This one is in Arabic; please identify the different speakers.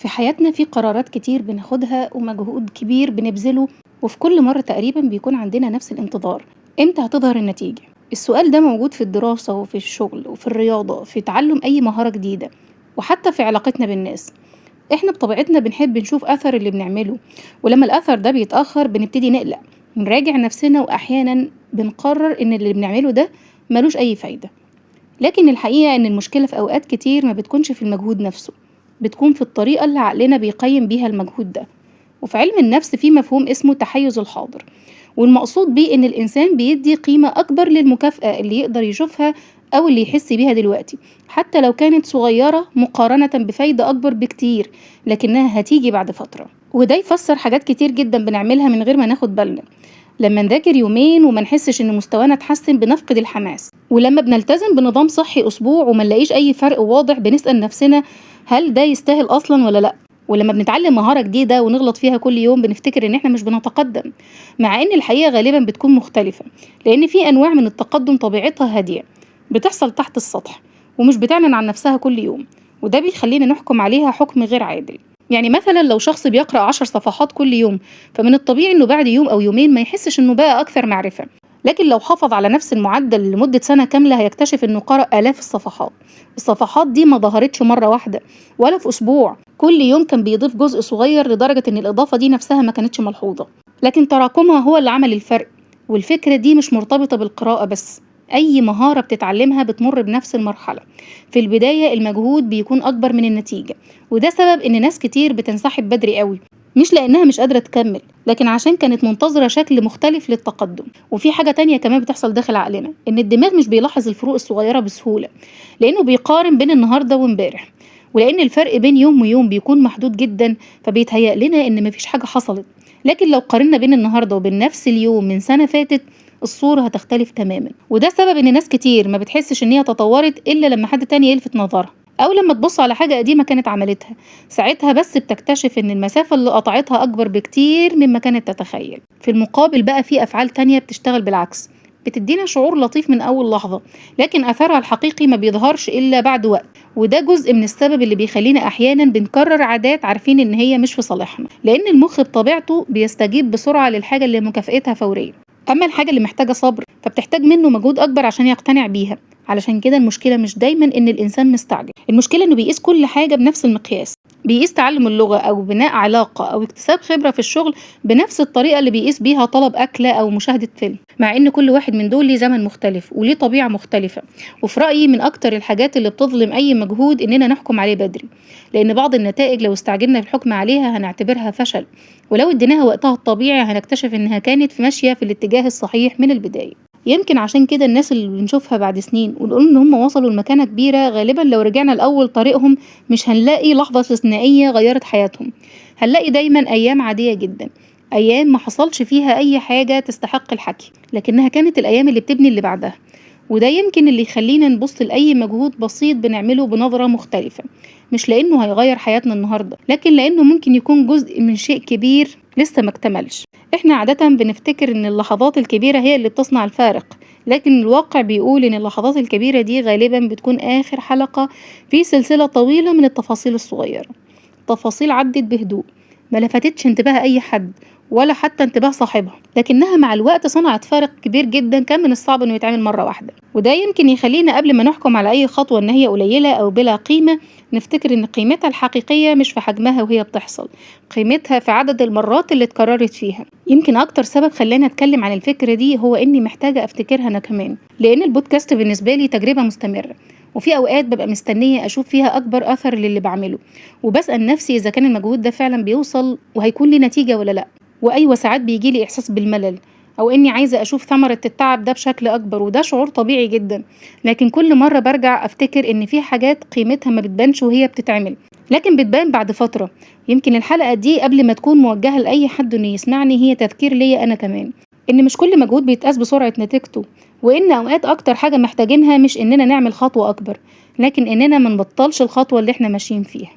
Speaker 1: في حياتنا في قرارات كتير بناخدها ومجهود كبير بنبذله، وفي كل مرة تقريبا بيكون عندنا نفس الانتظار: امتى هتظهر النتيجة؟ السؤال ده موجود في الدراسة وفي الشغل وفي الرياضة، في تعلم أي مهارة جديدة، وحتى في علاقتنا بالناس. احنا بطبيعتنا بنحب نشوف أثر اللي بنعمله، ولما الأثر ده بيتأخر بنبتدي نقلق، نراجع نفسنا، وأحيانا بنقرر إن اللي بنعمله ده ملوش أي فايدة. لكن الحقيقة إن المشكلة في أوقات كتير ما بتكونش في المجهود نفسه، بتكون في الطريقة اللي عقلنا بيقيم بيها المجهود ده. وفي علم النفس في مفهوم اسمه تحيز الحاضر، والمقصود بيه إن الإنسان بيدي قيمة أكبر للمكافأة اللي يقدر يشوفها أو اللي يحس بيها دلوقتي، حتى لو كانت صغيرة مقارنة بفايدة أكبر بكتير لكنها هتيجي بعد فترة. وده يفسر حاجات كتير جدا بنعملها من غير ما ناخد بالنا. لما نذاكر يومين وما نحسش إن مستوانا اتحسن بنفقد الحماس، ولما بنلتزم بنظام صحي أسبوع وما نلاقيش أي فرق واضح بنسأل نفسنا: هل ده يستاهل أصلا ولا لأ؟ ولما بنتعلم مهارة جديدة ونغلط فيها كل يوم بنفتكر إن إحنا مش بنتقدم، مع إن الحقيقة غالبا بتكون مختلفة، لأن في أنواع من التقدم طبيعتها هادية، بتحصل تحت السطح ومش بتعلن عن نفسها كل يوم، وده بيخلينا نحكم عليها حكم غير عادل. يعني مثلا لو شخص بيقرأ 10 صفحات كل يوم، فمن الطبيعي إنه بعد يوم أو يومين ما يحسش إنه بقى أكثر معرفة. لكن لو حافظ على نفس المعدل لمدة سنة كاملة هيكتشف إنه قرأ آلاف الصفحات. الصفحات دي ما ظهرتش مرة واحدة ولا في أسبوع، كل يوم كان بيضيف جزء صغير لدرجة إن الإضافة دي نفسها ما كانتش ملحوظة، لكن تراكمها هو اللي عمل الفرق. والفكرة دي مش مرتبطة بالقراءة بس، أي مهارة بتتعلمها بتمر بنفس المرحلة. في البداية المجهود بيكون أكبر من النتيجة، وده سبب إن ناس كتير بتنسحب بدري قوي، مش لأنها مش قادرة تكمل، لكن عشان كانت منتظرة شكل مختلف للتقدم. وفي حاجة تانية كمان بتحصل داخل عقلنا: إن الدماغ مش بيلاحظ الفروق الصغيرة بسهولة، لأنه بيقارن بين النهاردة وامبارح، ولأن الفرق بين يوم ويوم بيكون محدود جدا، فبيتهيأ لنا إن مفيش حاجة حصلت. لكن لو قارنا بين النهاردة وبين نفس اليوم من سنة فاتت، الصورة هتختلف تماما. وده سبب إن ناس كتير ما بتحسش إن هي تطورت إلا لما حد تاني يلفت نظرها، أو لما تبص على حاجة قديمة كانت عملتها. ساعتها بس بتكتشف إن المسافة اللي قطعتها أكبر بكتير مما كانت تتخيل. في المقابل بقى في أفعال تانية بتشتغل بالعكس، بتدينا شعور لطيف من أول لحظة، لكن أثرها الحقيقي ما بيظهرش إلا بعد وقت. وده جزء من السبب اللي بيخلينا أحيانا بنكرر عادات عارفين إن هي مش في صالحنا، لأن المخ بطبيعته بيستجيب بسرعة للحاجة اللي مكافئتها فورية. أما الحاجة اللي محتاجة صبر فبتحتاج منه مجهود أكبر عشان يقتنع بيها. علشان كده المشكلة مش دايما إن الإنسان مستعجل، المشكلة إنه بيقيس كل حاجة بنفس المقياس. بيقيس تعلم اللغة أو بناء علاقة أو اكتساب خبرة في الشغل بنفس الطريقة اللي بيقيس بيها طلب أكلة أو مشاهدة فيلم، مع إن كل واحد من دول ليه زمن مختلف وليه طبيعة مختلفة. وفي رأيي من أكتر الحاجات اللي بتظلم أي مجهود إننا نحكم عليه بدري، لأن بعض النتائج لو استعجلنا في الحكم عليها هنعتبرها فشل، ولو اديناها وقتها الطبيعي هنكتشف إنها كانت ماشية في الاتجاه الصحيح من البداية. يمكن عشان كده الناس اللي بنشوفها بعد سنين ونقول ان هم وصلوا لمكانة كبيرة، غالبا لو رجعنا لأول طريقهم مش هنلاقي لحظة استثنائية غيرت حياتهم، هنلاقي دايما أيام عادية جدا، أيام ما حصلش فيها أي حاجة تستحق الحكي، لكنها كانت الأيام اللي بتبني اللي بعدها. وده يمكن اللي يخلينا نبص لأي مجهود بسيط بنعمله بنظرة مختلفة، مش لأنه هيغير حياتنا النهاردة، لكن لأنه ممكن يكون جزء من شيء كبير لسه ما اكتملش. احنا عادة بنفتكر ان اللحظات الكبيرة هي اللي بتصنع الفارق، لكن الواقع بيقول ان اللحظات الكبيرة دي غالبا بتكون آخر حلقة في سلسلة طويلة من التفاصيل الصغيرة، تفاصيل عدت بهدوء ما لفتتش انتباه أي حد ولا حتى انتباه صاحبها، لكنها مع الوقت صنعت فارق كبير جدا كان من الصعب انه يتعمل مرة واحدة. وده يمكن يخلينا قبل ما نحكم على أي خطوة ان هي قليلة أو بلا قيمة نفتكر ان قيمتها الحقيقية مش في حجمها وهي بتحصل، قيمتها في عدد المرات اللي اتكررت فيها. يمكن أكتر سبب خلاني أتكلم عن الفكرة دي هو إني محتاجة أفتكرها أنا كمان، لأن البودكاست بالنسبة لي تجربة مستمرة، وفي أوقات ببقى مستنية أشوف فيها أكبر أثر للي بعمله، وبسأل نفسي إذا كان المجهود ده فعلا بيوصل وهيكون ليه نتيجة ولا لأ. وأيوة ساعات بيجيلي إحساس بالملل أو إني عايزة أشوف ثمرة التعب ده بشكل أكبر، وده شعور طبيعي جدا، لكن كل مرة برجع أفتكر إن في حاجات قيمتها ما بتبانش وهي بتتعمل، لكن بتبان بعد فترة. يمكن الحلقة دي قبل ما تكون موجهة لأي حد إنه يسمعني هي تذكير ليا أنا كمان، إن مش كل مجهود بيتقاس بسرعة نتيجته، وإن أوقات أكتر حاجة محتاجينها مش إننا نعمل خطوة أكبر، لكن إننا منبطلش الخطوة اللي إحنا ماشيين فيها.